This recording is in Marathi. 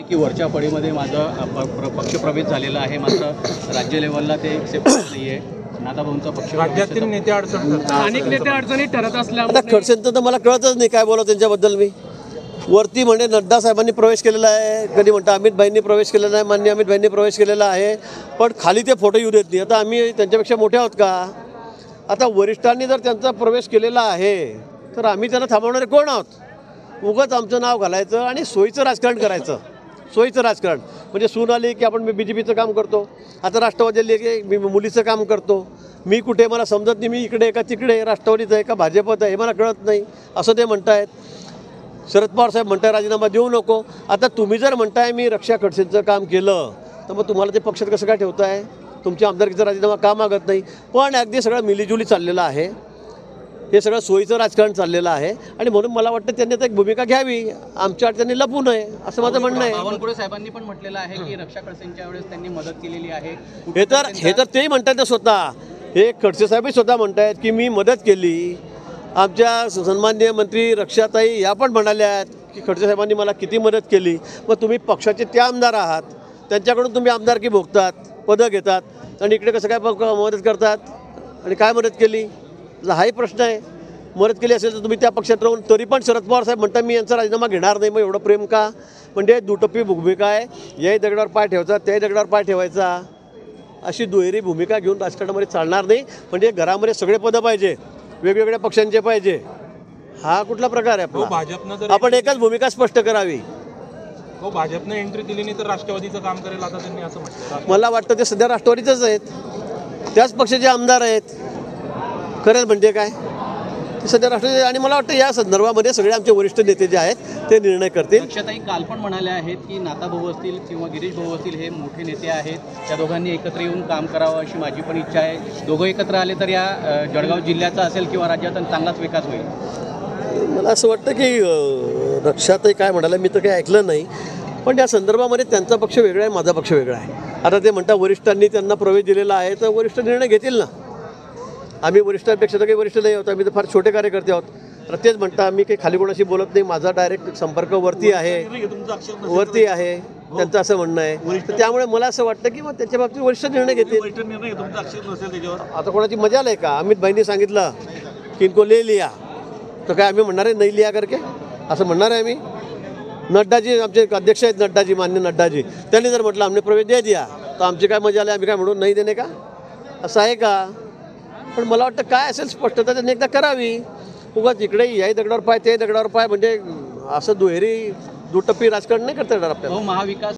की वरच्या फळीमध्ये माझा पक्षप्रवेश झालेला आहे, मात्र राज्य लेवलला ते एक्सेप्ट नाही आहे. नाताभाऊंचा पक्ष राज्यातील नेते अडचण अनेक नेते अडचणीत ठरत असल्यामुळे आता खडसेंचं तर मला कळतच नाही काय बोलावं त्यांच्याबद्दल. मी वरती म्हणजे नड्डा साहेबांनी प्रवेश केलेला आहे, कधी म्हणता अमित भाईंनी प्रवेश केलेला आहे, माननीय अमित भाईंनी प्रवेश केलेला आहे, पण खाली ते फोटो येऊ देत नाही. आता आम्ही त्यांच्यापेक्षा मोठे आहोत का? आता वरिष्ठांनी जर त्यांचा प्रवेश केलेला आहे तर आम्ही त्यांना थांबवणारे कोण आहोत? उगाच आमचं नाव घालायचं आणि सोयीचं राजकारण करायचं. सोयीचं राजकारण म्हणजे सून आली की आपण मी BJPचं काम करतो, आता राष्ट्रवादी की मी मुलीचं काम करतो, मी कुठे मला समजत नाही, मी इकडे का तिकडे, राष्ट्रवादीचं आहे का भाजपचं आहे हे मला कळत नाही असं ते म्हणतायत. शरद पवार साहेब म्हणताय राजीनामा देऊ नको. आता तुम्ही जर म्हणताय मी रक्षा खडसेंचं काम केलं तर मग तुम्हाला ते पक्षात कसं काय ठेवताय? तुमच्या आमदारकीचा राजीनामा का मागत नाही? पण अगदी सगळं मिलीजुली चाललेलं आहे, हे सगळं सोयीचं राजकारण चाललेलं आहे आणि म्हणून मला वाटतं त्यांनी आता एक भूमिका घ्यावी, आमच्या त्यांनी लपू नये असं माझं म्हणणं आहे. बावनकुळे साहेबांनी पण म्हटलेलं आहे की रक्षा खडसेंच्या वेळेस त्यांनी मदत केलेली आहे. हे तर तेही म्हणतात ना स्वतः. हे खडसे साहेबही स्वतः म्हणतायत की मी मदत केली. आमच्या सन्माननीय मंत्री रक्षाताई या पण म्हणाल्या की खडसे साहेबांनी मला किती मदत केली. मग तुम्ही पक्षाचे त्या आमदार आहात, त्यांच्याकडून तुम्ही आमदारकी भोगतात, पदं घेतात आणि इकडे कसं काय मदत करतात आणि काय मदत केली? हाही प्रश्न आहे. मदत केली असेल तर तुम्ही त्या पक्षात राहून तरी पण शरद पवार साहेब म्हणतात मी यांचा राजीनामा घेणार नाही. मग एवढं प्रेम का? म्हणजे दुटप्पी भूमिका आहे. याही दगडावर पाय ठेवायचा, त्याही दगडावर पाय ठेवायचा, अशी दुहेरी भूमिका घेऊन राजकारणामध्ये चालणार नाही. म्हणजे घरामध्ये सगळे पदं पाहिजे, वेगवेगळ्या पक्षांचे पाहिजे, हा कुठला प्रकार आहे आपला? आपण एकच भूमिका स्पष्ट करावी. भाजपनं एंट्री दिली नाही तर राष्ट्रवादीचं काम करेल आता त्यांनी असं म्हटलं. मला वाटतं ते सध्या राष्ट्रवादीचंच आहेत, त्याच पक्षाचे आमदार आहेत. करेल म्हणजे काय? ते सध्या राष्ट्रवादी आणि मला वाटतं या संदर्भामध्ये सगळे आमचे वरिष्ठ नेते जे आहेत ते निर्णय करतील. रक्षाताई काल पण म्हणाल्या आहेत की नाताभाऊ असतील किंवा गिरीश भाऊ असतील हे मोठे नेते आहेत, त्या दोघांनी एकत्र येऊन काम करावं अशी माझी पण इच्छा आहे. दोघं एकत्र आले तर या जळगाव जिल्ह्याचा असेल किंवा राज्याचा चांगलाच विकास होईल. मला असं वाटतं की रक्षाताई काय म्हणाल्या मी तर काही ऐकलं नाही, पण या संदर्भामध्ये त्यांचा पक्ष वेगळा आहे, माझा पक्ष वेगळा आहे. आता ते म्हणतात वरिष्ठांनी त्यांना प्रवेश दिलेला आहे तर वरिष्ठ निर्णय घेतील ना. आम्ही वरिष्ठांपेक्षा तर काही वरिष्ठ नाही आहोत, आम्ही तर फार छोटे कार्यकर्ते आहोत. तर तेच म्हणता मी काही खाली कोणाशी बोलत नाही, माझा डायरेक्ट संपर्क वरती आहे, त्यांचं असं म्हणणं आहे. तर त्यामुळे मला असं वाटतं की मग त्याच्या बाबतीत वरिष्ठ निर्णय घेतील. आता कोणाची मजाल आहे का? अमित भाईंनी सांगितलं की इनको ले लिया तर काय आम्ही म्हणणार आहे नाही लिया करके असं म्हणणार आहे आम्ही? नड्डाजी आमचे अध्यक्ष आहेत, नड्डाजी, मान्य नड्डाजी, त्यांनी जर म्हटलं आम्ही प्रवेश दे दिया तर आमची काय मजा आली? आम्ही काय म्हणून नाही देणे का? असं आहे का? पण मला वाटतं काय असेल स्पष्टता त्यांनी एकदा करावी. उगाच इकडे याही दगडावर पाय ते दगडावर पाय म्हणजे असं दुहेरी दुटप्पी राजकारण नाही करता येणार आपल्याला. महाविकास